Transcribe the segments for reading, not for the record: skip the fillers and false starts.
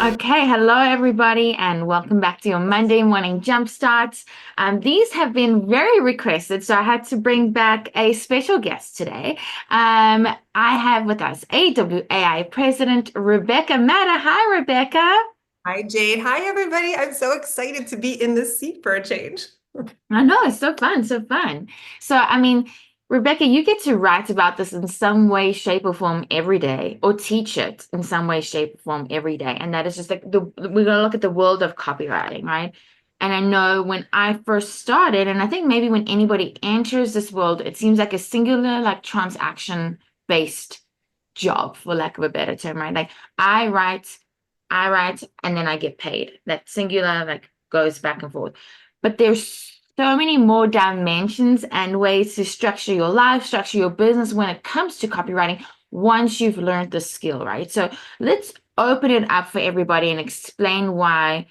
Okay, hello everybody, and welcome back to your Monday Morning Jumpstart. These have been very requested, so I had to bring back a special guest today. I have with us AWAI President Rebecca Matter. Hi, Rebecca. Hi, Jade. Hi, everybody. I'm so excited to be in this seat for a change. I know, it's so fun, so fun. So, Rebecca, you get to write about this in some way, shape, or form every day, or teach it in some way, shape, or form every day. And that is just like we're gonna look at the world of copywriting, right? And I know when I first started, and I think maybe when anybody enters this world, it seems like a singular, like transaction-based job, for lack of a better term, right? Like I write, I write, and then I get paid. That singular, like goes back and forth. But there's so many more dimensions and ways to structure your life, structure your business when it comes to copywriting once you've learned the skill, right? So let's open it up for everybody and explain why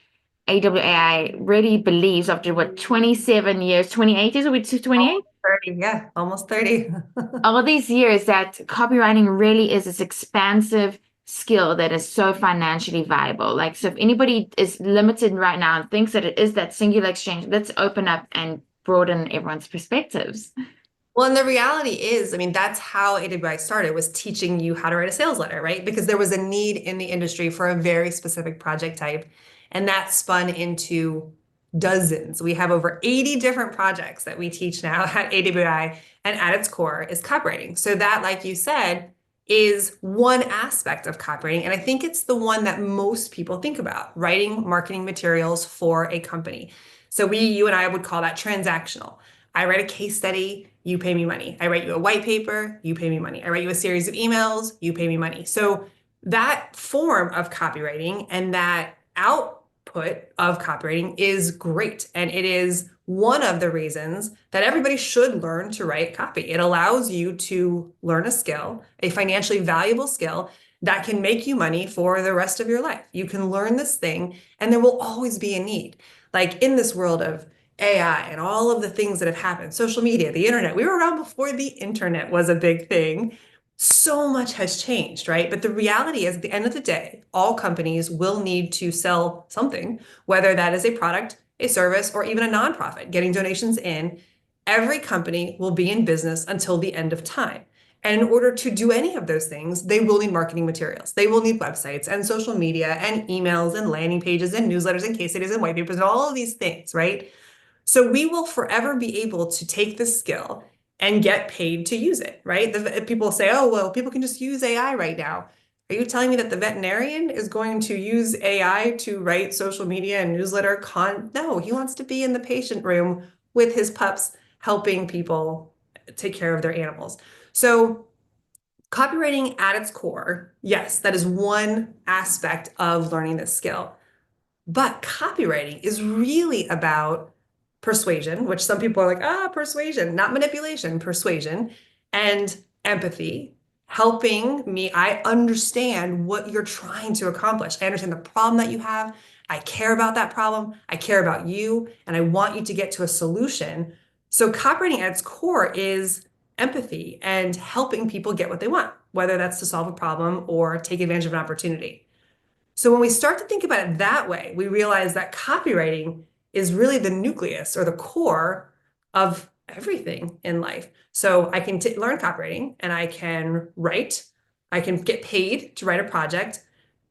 AWAI really believes after what, 27 years, 28 years, are we to 28? Almost 30. Yeah, almost 30. All these years that copywriting really is this expansive skill that is so financially viable. Like, so if anybody is limited right now and thinks that it is that singular exchange, let's open up and broaden everyone's perspectives. Well, and the reality is, that's how AWI started, was teaching you how to write a sales letter, right? Because there was a need in the industry for a very specific project type, and that spun into dozens. We have over 80 different projects that we teach now at AWI, and at its core is copywriting. So that, like you said, is one aspect of copywriting, and I think it's the one that most people think about, writing marketing materials for a company. So you and I would call that transactional. I write a case study, you pay me money. I write you a white paper, you pay me money. I write you a series of emails, you pay me money. So that form of copywriting and that output of copywriting is great. And it is one of the reasons that everybody should learn to write copy. It allows you to learn a skill, a financially valuable skill that can make you money for the rest of your life. You can learn this thing, and there will always be a need. Like in this world of AI and all of the things that have happened, social media, the internet. We were around before the internet was a big thing. So much has changed, right? But the reality is, at the end of the day, all companies will need to sell something, whether that is a product, a service, or even a nonprofit, getting donations in. Every company will be in business until the end of time. And in order to do any of those things, they will need marketing materials. They will need websites and social media and emails and landing pages and newsletters and case studies and white papers and all of these things, right? So we will forever be able to take this skill and get paid to use it, right? People say, oh, well, people can just use AI right now. Are you telling me that the veterinarian is going to use AI to write social media and newsletter No, he wants to be in the patient room with his pups, helping people take care of their animals. So copywriting at its core, yes, that is one aspect of learning this skill. But copywriting is really about persuasion, which some people are like, persuasion, not manipulation, persuasion, and empathy, helping me. I understand what you're trying to accomplish. I understand the problem that you have. I care about that problem. I care about you, and I want you to get to a solution. So copywriting at its core is empathy and helping people get what they want, whether that's to solve a problem or take advantage of an opportunity. So when we start to think about it that way, we realize that copywriting is really the nucleus or the core of everything in life. So I can learn copywriting and I can write, I can get paid to write a project.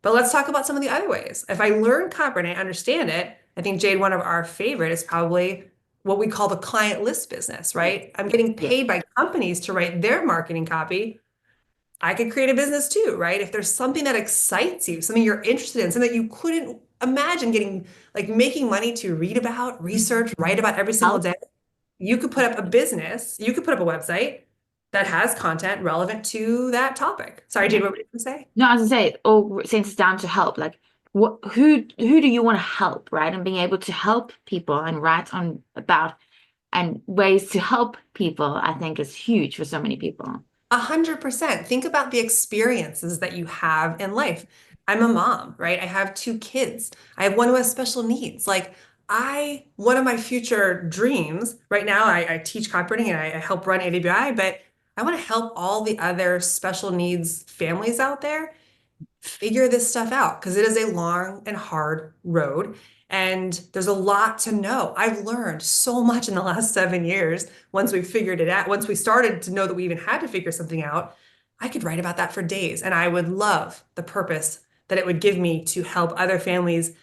But let's talk about some of the other ways. If I learn copywriting, I understand it. I think, Jade, one of our favorite is probably what we call the client list business, right? I'm getting Yeah. paid by companies to write their marketing copy. I could create a business too, right? If there's something that excites you, something you're interested in, something that you couldn't imagine getting, like making money to read about, research, write about every single Help. day, you could put up a business, you could put up a website that has content relevant to that topic. Sorry, Yeah. Jade, what were you going to say? No, as I say, it all centers down to help. Like, who do you want to help, right? And being able to help people and write on about and ways to help people, I think is huge for so many people. 100%. Think about the experiences that you have in life. I'm a mom, right? I have two kids. I have one who has special needs. One of my future dreams right now, I teach copywriting and I help run AWI, but I want to help all the other special needs families out there figure this stuff out because it is a long and hard road. And there's a lot to know. I've learned so much in the last 7 years. Once we figured it out, once we started to know that we even had to figure something out, I could write about that for days. And I would love the purpose that it would give me to help other families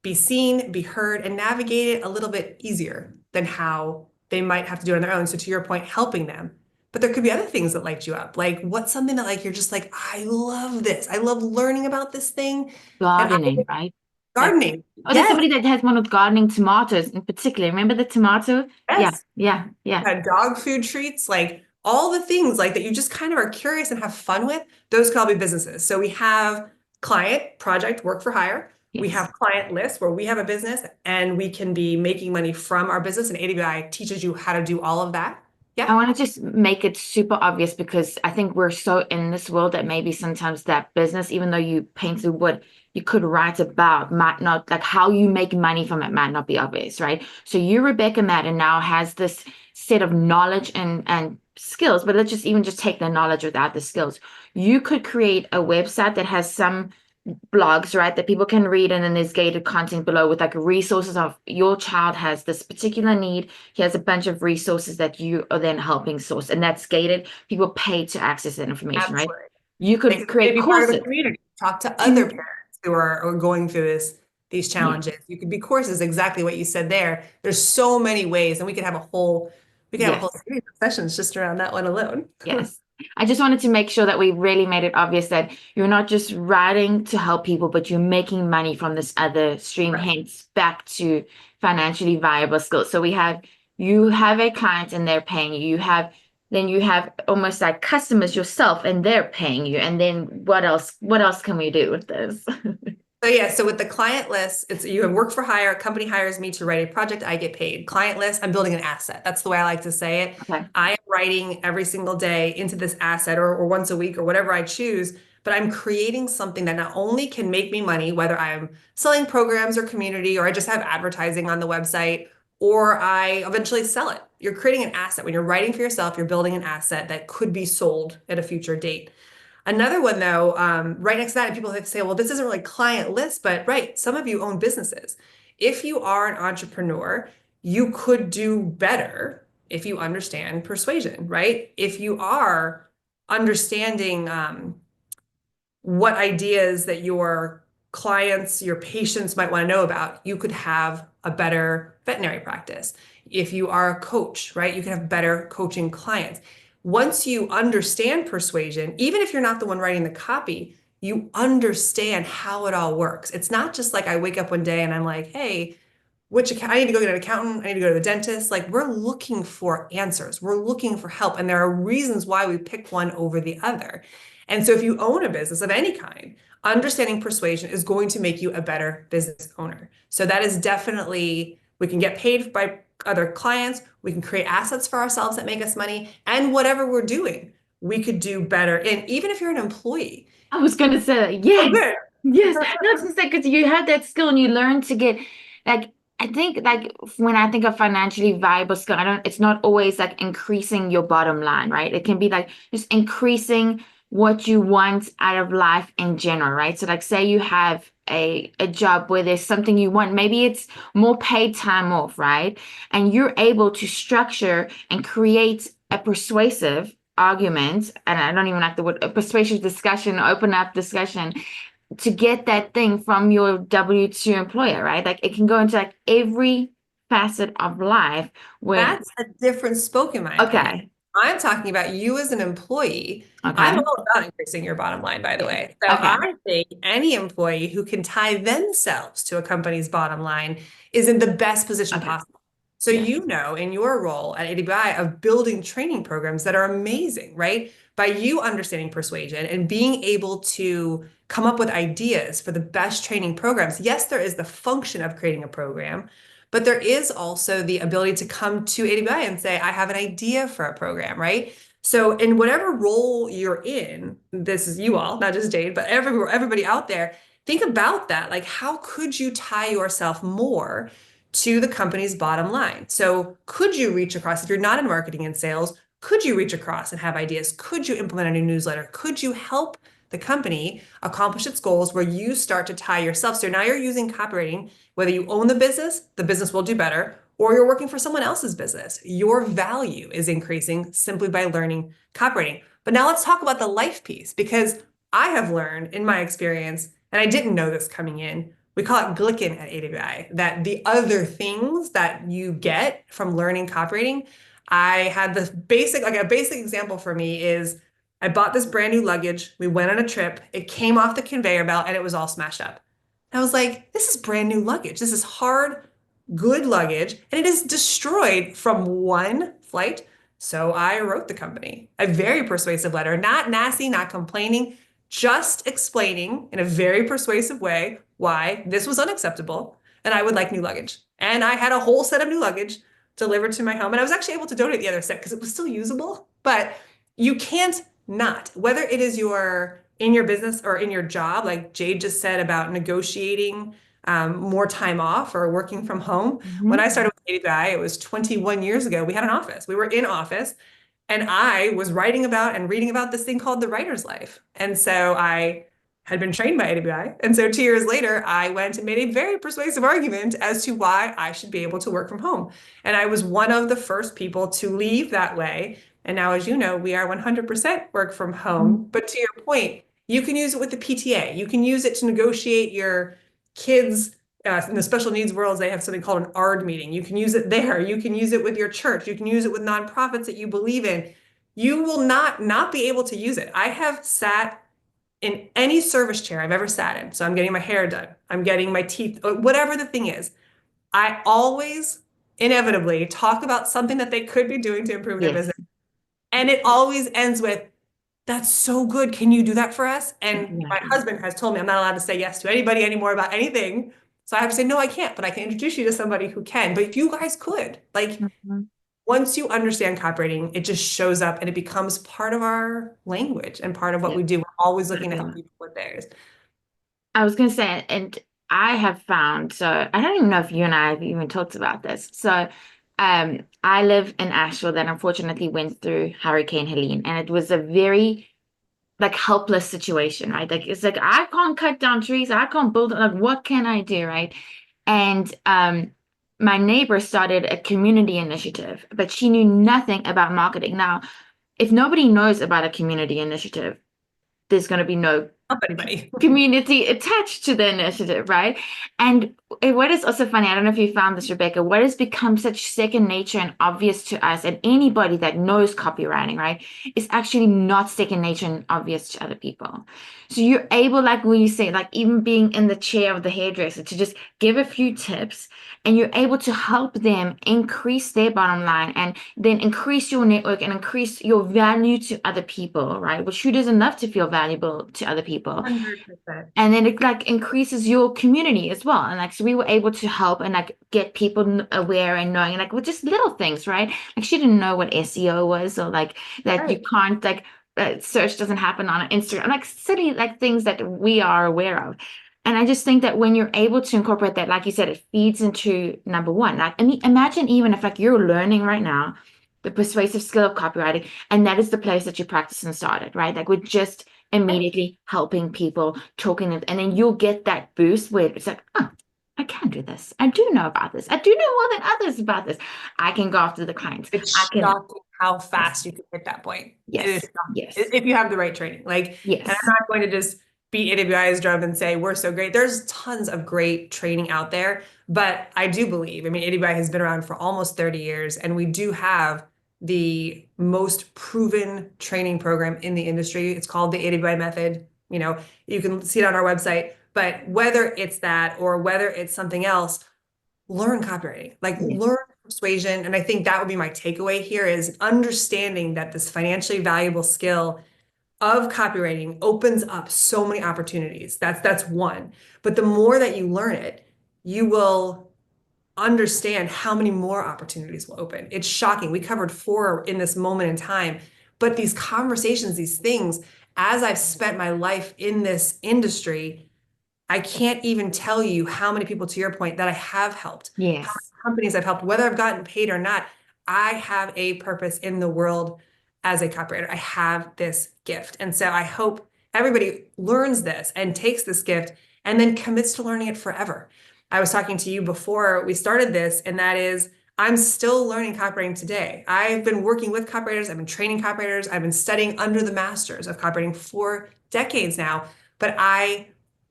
be seen, be heard, and navigate it a little bit easier than how they might have to do it on their own. So to your point, helping them. But there could be other things that light you up. Like what's something that like you're just like, I love this. I love learning about this thing. And Gardening, right? Like, gardening. oh, there's Yes, somebody that has one with gardening tomatoes in particular. Remember the tomato? Yeah, yes. yeah, yeah. Dog food treats, like all the things like that you just kind of are curious and have fun with, those could all be businesses. So we have client, project, work for hire. We Yes. have client list where we have a business and we can be making money from our business, and AWI teaches you how to do all of that. I Yeah, want to just make it super obvious because I think we're so in this world that maybe sometimes that business, even though you painted what you could write about, might not like how you make money from it might not be obvious, right? So you, Rebecca Madden, now has this set of knowledge and skills, but let's just even just take the knowledge without the skills. You could create a website that has some blogs, right, that people can read, and then there's gated content below with like resources of your child has this particular need. He has a bunch of resources that you are then helping source, and that's gated. People pay to access that information, right? absolutely. You They could can create be part of the courses. community, talk to other parents who are going through these Yeah, challenges. You could be courses, exactly what you said there. There's so many ways, and we could have a whole yes. series of sessions just around that one alone. Yes. I just wanted to make sure that we really made it obvious that you're not just writing to help people, but you're making money from this other stream, Right. hence back to financially viable skills. So you have a client and they're paying you. Then you have almost like customers yourself and they're paying you. And then what else? What else can we do with this? So yeah, so with the client list, it's you have work for hire, a company hires me to write a project, I get paid. Client list, I'm building an asset. That's the way I like to say it. Okay. I am writing every single day into this asset or once a week or whatever I choose, but I'm creating something that not only can make me money, whether I'm selling programs or community, or I just have advertising on the website, or I eventually sell it. You're creating an asset. When you're writing for yourself, you're building an asset that could be sold at a future date. Another one though, right next to that, people have to say, well, this isn't really client list, but right, some of you own businesses. If you are an entrepreneur, you could do better if you understand persuasion, right? If you are understanding what ideas that your clients, your patients might want to know about, you could have a better veterinary practice. If you are a coach, right, you can have better coaching clients. Once you understand persuasion, even if you're not the one writing the copy, you understand how it all works. It's not just like I wake up one day and I'm like, hey, which account, I need to go get an accountant, I need to go to the dentist. Like we're looking for answers, we're looking for help, and there are reasons why we pick one over the other. And so if you own a business of any kind, understanding persuasion is going to make you a better business owner. So that is definitely, we can get paid by other clients, we can create assets for ourselves that make us money, and whatever we're doing, we could do better. And even if you're an employee, I was going to say that. oh, Yes. good. Yes. No, it's just like because you have that skill and you learn to get like I think like when I think of financially viable skill, I don't it's not always like increasing your bottom line, right? It can be like just increasing what you want out of life in general, right? So like say you have a job where there's something you want, maybe it's more paid time off, right? And you're able to structure and create a persuasive argument, and I don't even like the word a persuasive discussion, open up discussion to get that thing from your W-2 employer, right? Like it can go into like every facet of life where, That's a different spoke, in my opinion. okay, I'm talking about you as an employee. I'm okay, all about increasing your bottom line, by the yes, way. So okay, I think any employee who can tie themselves to a company's bottom line is in the best position okay, possible. So yes. you know, in your role at AWI of building training programs that are amazing, right? By you understanding persuasion and being able to come up with ideas for the best training programs. Yes, there is the function of creating a program, but there is also the ability to come to AWI and say, I have an idea for a program, right? So in whatever role you're in, this is you all, not just Jade, but everybody out there, think about that. Like, how could you tie yourself more to the company's bottom line? So could you reach across, if you're not in marketing and sales, could you reach across and have ideas? Could you implement a new newsletter? Could you help the company accomplish its goals where you start to tie yourself. So now you're using copywriting, whether you own the business will do better, or you're working for someone else's business. Your value is increasing simply by learning copywriting. But now let's talk about the life piece, because I have learned in my experience, and I didn't know this coming in, we call it Glicken at AWI, that the other things that you get from learning copywriting, I had this basic, like a basic example for me is I bought this brand new luggage. We went on a trip. It came off the conveyor belt and it was all smashed up. I was like, this is brand new luggage. This is hard, good luggage, and it is destroyed from one flight. So I wrote the company a very persuasive letter, not nasty, not complaining, just explaining in a very persuasive way why this was unacceptable and I would like new luggage. And I had a whole set of new luggage delivered to my home. And I was actually able to donate the other set because it was still usable. But you can't not, whether it is in your business or in your job, like Jade just said about negotiating more time off or working from home. When I started with AWI, it was 21 years ago. We had an office. We were in office. And I was writing about and reading about this thing called the writer's life. And so I had been trained by AWI. And so 2 years later, I went and made a very persuasive argument as to why I should be able to work from home. And I was one of the first people to leave that way. And now, as you know, we are 100% work from home. But to your point, you can use it with the PTA. You can use it to negotiate your kids' in the special needs worlds, they have something called an ARD meeting. You can use it there. You can use it with your church. You can use it with nonprofits that you believe in. You will not be able to use it. I have sat in any service chair I've ever sat in. So I'm getting my hair done. I'm getting my teeth, whatever the thing is. I always inevitably talk about something that they could be doing to improve their business. And it always ends with, that's so good. Can you do that for us? And my husband has told me I'm not allowed to say yes to anybody anymore about anything. So I have to say, no, I can't, but I can introduce you to somebody who can. But if you guys could, like, once you understand copywriting, it just shows up and it becomes part of our language and part of what we do. We're always looking to help people with theirs. I was going to say, and I have found, so I don't even know if you and I have even talked about this. So I live in Asheville that unfortunately went through Hurricane Helene, and it was a very like helpless situation, right? Like it's like I can't cut down trees, I can't build, like what can I do, right? And my neighbor started a community initiative, but she knew nothing about marketing. Now, if nobody knows about a community initiative, there's going to be no Anybody. community attached to the initiative, right? And what is also funny, I don't know if you found this, Rebecca, what has become such second nature and obvious to us and anybody that knows copywriting, right, is actually not second nature and obvious to other people. So you're able, like when you say, like even being in the chair of the hairdresser, to just give a few tips and you're able to help them increase their bottom line and then increase your network and increase your value to other people, right? Which who doesn't love to feel valuable to other people? 100%. And then it like increases your community as well. And like, so we were able to help and like get people aware and knowing, like with just little things, right? Like she didn't know what SEO was, or like that you can't like search doesn't happen on Instagram, like silly like things that we are aware of. And I just think that when you're able to incorporate that, like you said, it feeds into number one. Like, I mean, imagine even if like you're learning right now the persuasive skill of copywriting, and that is the place that you practice and started, right? Like we're just immediately helping people, talking, and then you'll get that boost where it's like, oh, I can do this. I do know about this. I do know more than others about this. I can go after the clients. It's I can. shocking how fast you can hit that point. Yes. Yes. If you have the right training. Like, yes. And I'm not going to just beat AWI's drum and say we're so great. There's tons of great training out there, but I do believe, I mean, AWI has been around for almost 30 years, and we do have the most proven training program in the industry. It's called the AWI method. You know, you can see it on our website, but whether it's that or whether it's something else, learn copywriting, like learn persuasion. And I think that would be my takeaway here is understanding that this financially valuable skill of copywriting opens up so many opportunities. That's one. But the more that you learn it, you will understand how many more opportunities will open. It's shocking. We covered 4 in this moment in time, but these conversations, these things, as I've spent my life in this industry, I can't even tell you how many people, to your point, that I have helped. Yes. How many companies I've helped, whether I've gotten paid or not. I have a purpose in the world as a copywriter. I have this gift. And so I hope everybody learns this and takes this gift and then commits to learning it forever. I was talking to you before we started this, and that is, I'm still learning copywriting today. I've been working with copywriters, I've been training copywriters, I've been studying under the masters of copywriting for decades now, but I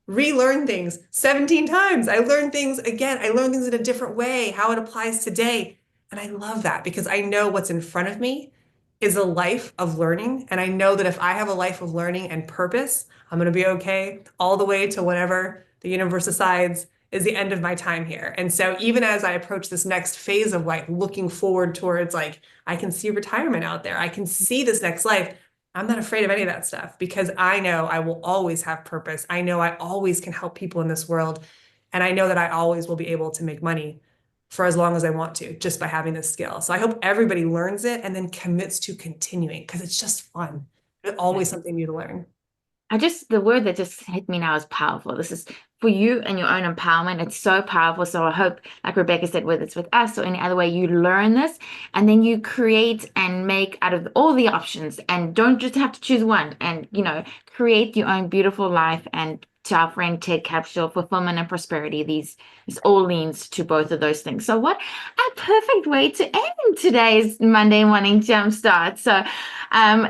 relearn things 17 times. I learn things again. I learn things in a different way, how it applies today. And I love that because I know what's in front of me is a life of learning. And I know that if I have a life of learning and purpose, I'm going to be okay all the way to whatever the universe decides is the end of my time here. And so even as I approach this next phase of like looking forward towards like, I can see retirement out there, I can see this next life. I'm not afraid of any of that stuff because I know I will always have purpose. I know I always can help people in this world. And I know that I always will be able to make money for as long as I want to, just by having this skill. So I hope everybody learns it and then commits to continuing because it's just fun. There's always something new to learn. The word that just hit me now is powerful. This is for you and your own empowerment. It's so powerful. So I hope, like Rebecca said, whether it's with us or any other way, you learn this and then you create and make out of all the options and don't just have to choose one and, create your own beautiful life. And to our friend Ted Capshaw, fulfillment and prosperity, this all leans to both of those things. So what a perfect way to end today's Monday Morning Jumpstart. So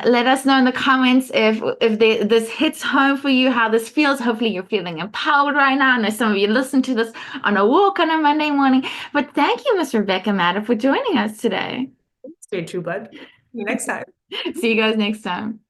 let us know in the comments if this hits home for you, how this feels. Hopefully you're feeling empowered right now. I know some of you listen to this on a walk on a Monday morning. But thank you, Miss Rebecca Matter, for joining us today. Jade Trueblood. See you next time. See you guys next time.